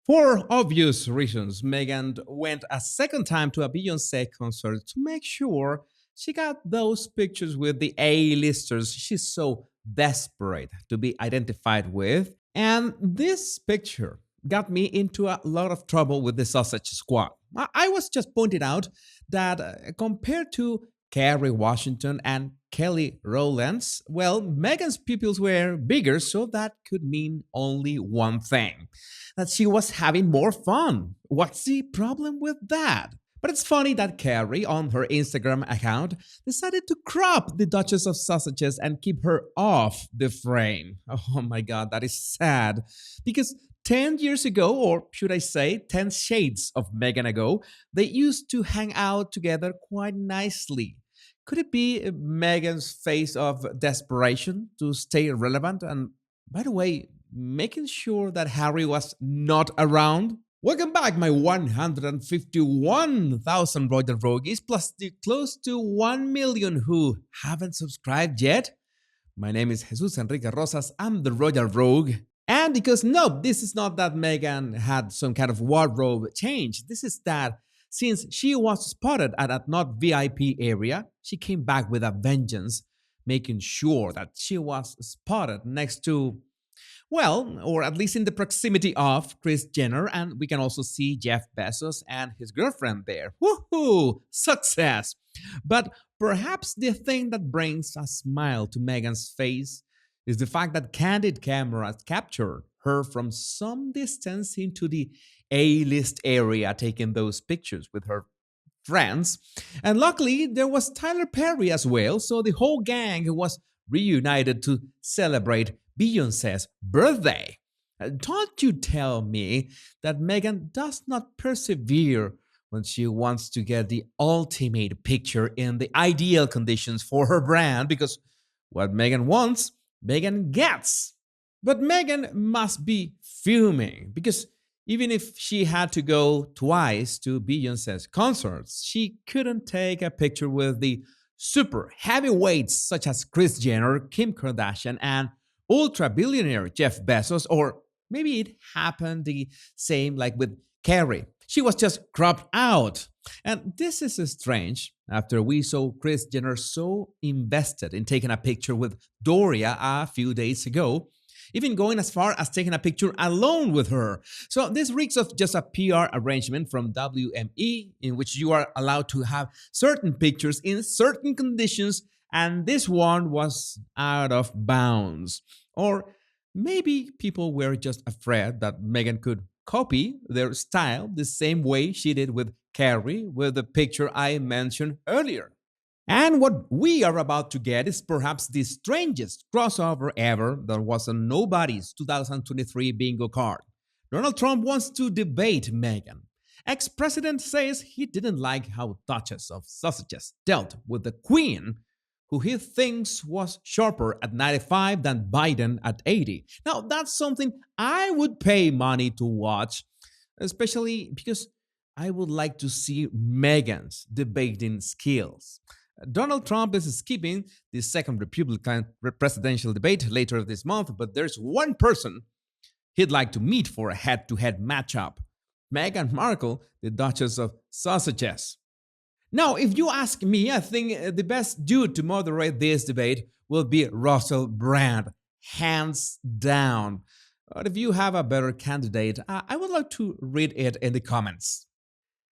For obvious reasons, Meghan went a second time to a Beyoncé concert to make sure she got those pictures with the A-listers she's so desperate to be identified with. And this picture got me into a lot of trouble with the Sausage Squad. I was just pointed out that compared to Kerry Washington and Kelly Rowlands, well, Meghan's pupils were bigger, so that could mean only one thing, that she was having more fun. What's the problem with that? But it's funny that Carrie, on her Instagram account, decided to crop the Duchess of Sausages and keep her off the frame. Oh my god, that is sad. Because 10 years ago, or should I say 10 shades of Meghan ago, they used to hang out together quite nicely. Could it be Meghan's face of desperation to stay relevant? And by the way, making sure that Harry was not around? Welcome back, my 151,000 Royal Rogues, plus the close to 1 million who haven't subscribed yet. My name is Jesus Enrique Rosas. I'm the Royal Rogue. And because, no, this is not that Meghan had some kind of wardrobe change. This is that since she was spotted at a not VIP area, she came back with a vengeance, making sure that she was spotted next to, well, or at least in the proximity of Kris Jenner, and we can also see Jeff Bezos and his girlfriend there. Woohoo! Success! But perhaps the thing that brings a smile to Meghan's face is the fact that candid cameras captured her from some distance into the A-list area taking those pictures with her friends. And luckily, there was Tyler Perry as well, so the whole gang was reunited to celebrate Beyoncé's birthday. Don't you tell me that Meghan does not persevere when she wants to get the ultimate picture in the ideal conditions for her brand, because what Meghan wants, Meghan gets. But Meghan must be fuming because even if she had to go twice to Beyoncé's concerts, she couldn't take a picture with the super heavyweights such as Kris Jenner, Kim Kardashian, and ultra billionaire Jeff Bezos, or maybe it happened the same like with Carrie. She was just cropped out. And this is strange after we saw Kris Jenner so invested in taking a picture with Doria a few days ago, even going as far as taking a picture alone with her. So this reeks of just a PR arrangement from WME in which you are allowed to have certain pictures in certain conditions, and this one was out of bounds. Or maybe people were just afraid that Meghan could copy their style the same way she did with Carrie with the picture I mentioned earlier. And what we are about to get is perhaps the strangest crossover ever that was a Nobodies 2023 bingo card. Donald Trump wants to debate Meghan. Ex-president says he didn't like how Duchess of Sausages dealt with the Queen, who he thinks was sharper at 95 than Biden at 80. Now, that's something I would pay money to watch, especially because I would like to see Meghan's debating skills. Donald Trump is skipping the second Republican presidential debate later this month, but there's one person he'd like to meet for a head to head matchup: Meghan Markle, the Duchess of Sausages. Now, if you ask me, I think the best dude to moderate this debate will be Russell Brand, hands down. But if you have a better candidate, I would like to read it in the comments.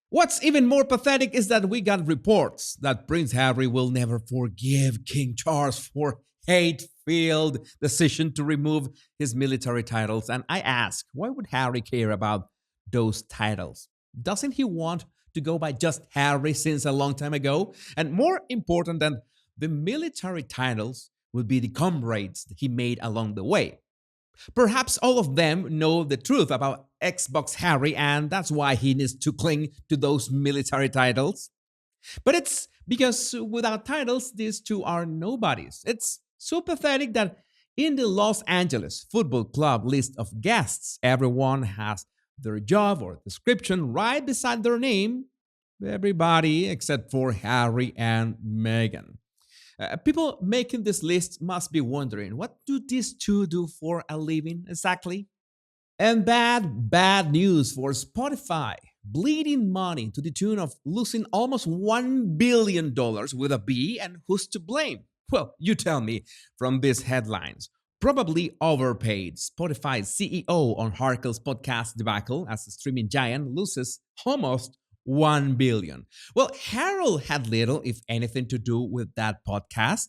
What's even more pathetic is that we got reports that Prince Harry will never forgive King Charles for hate-filled decision to remove his military titles. And I ask, why would Harry care about those titles? Doesn't he want to go by just Harry since a long time ago? And more important than the military titles would be the comrades he made along the way. Perhaps all of them know the truth about Xbox Harry, and that's why he needs to cling to those military titles. But it's because without titles, these two are nobodies. It's so pathetic that in the Los Angeles Football Club list of guests, everyone has their job or description right beside their name. Everybody except for Harry and Meghan. People making this list must be wondering, what do these two do for a living exactly? And bad news for Spotify. Bleeding money to the tune of losing almost $1 billion dollars with a B, and who's to blame? Well, you tell me from these headlines. Probably overpaid. Spotify's CEO on Harkel's podcast debacle as a streaming giant loses almost 1 billion. Well, Harold had little, if anything, to do with that podcast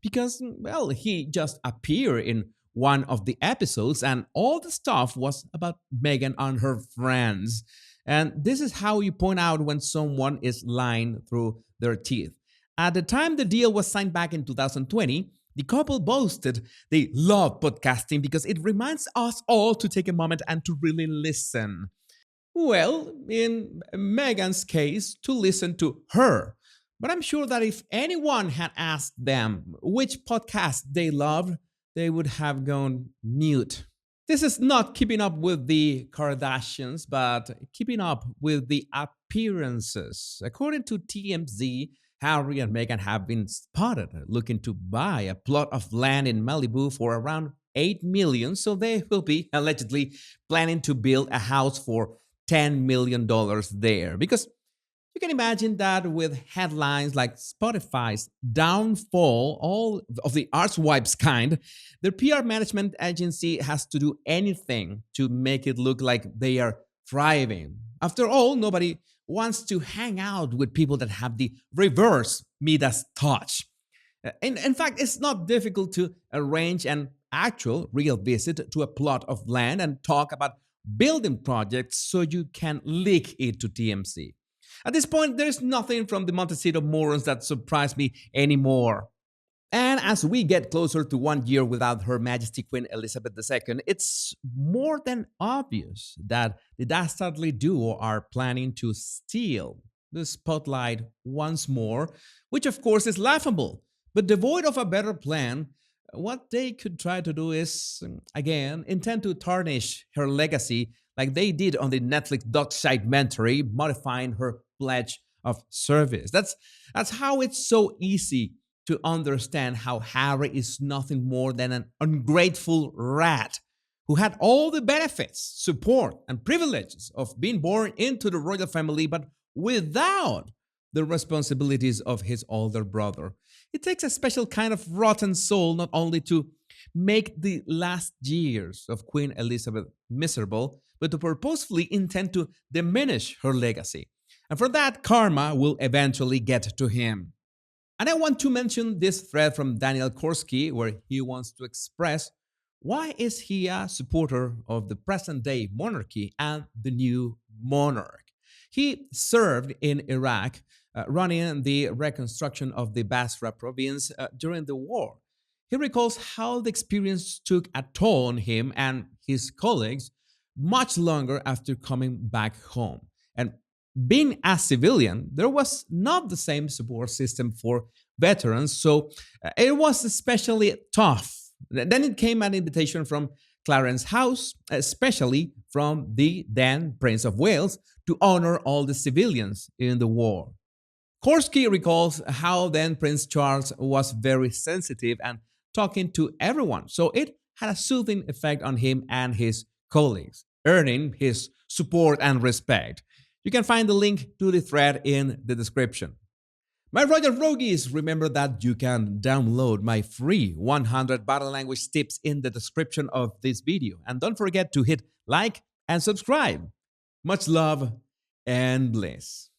because, well, he just appeared in one of the episodes, and all the stuff was about Meghan and her friends. And this is how you point out when someone is lying through their teeth. At the time the deal was signed back in 2020, the couple boasted they love podcasting because it reminds us all to take a moment and to really listen. Well, in Meghan's case, to listen to her. But I'm sure that if anyone had asked them which podcast they loved, they would have gone mute. This is not keeping up with the Kardashians, but keeping up with the appearances. According to TMZ, Harry and Meghan have been spotted looking to buy a plot of land in Malibu for around 8 million, so they will be allegedly planning to build a house for $10 million there. Because you can imagine that with headlines like Spotify's downfall, all of the arsewives kind, their PR management agency has to do anything to make it look like they are thriving. After all, nobody wants to hang out with people that have the reverse Midas touch. In fact, it's not difficult to arrange an actual real visit to a plot of land and talk about building projects so you can leak it to TMC. At this point, there's nothing from the Montecito morons that surprise me anymore. And as we get closer to 1 year without Her Majesty Queen Elizabeth II, it's more than obvious that the dastardly duo are planning to steal the spotlight once more, which of course is laughable. But devoid of a better plan, what they could try to do is, again, intend to tarnish her legacy like they did on the Netflix documentary, modifying her pledge of service. That's how it's so easy to understand how Harry is nothing more than an ungrateful rat who had all the benefits, support, and privileges of being born into the royal family, but without the responsibilities of his older brother. It takes a special kind of rotten soul not only to make the last years of Queen Elizabeth miserable, but to purposefully intend to diminish her legacy. And for that, karma will eventually get to him. And I want to mention this thread from Daniel Korsky, where he wants to express why is he a supporter of the present-day monarchy and the new monarch. He served in Iraq, running the reconstruction of the Basra province during the war. He recalls how the experience took a toll on him and his colleagues much longer after coming back home. And being a civilian, there was not the same support system for veterans, so it was especially tough. Then it came an invitation from Clarence House, especially from the then Prince of Wales, to honor all the civilians in the war. Korsky recalls how then Prince Charles was very sensitive and talking to everyone, so it had a soothing effect on him and his colleagues, earning his support and respect. You can find the link to the thread in the description. My Royal Rogues, remember that you can download my free 100 body language tips in the description of this video. And don't forget to hit like and subscribe. Much love and bliss.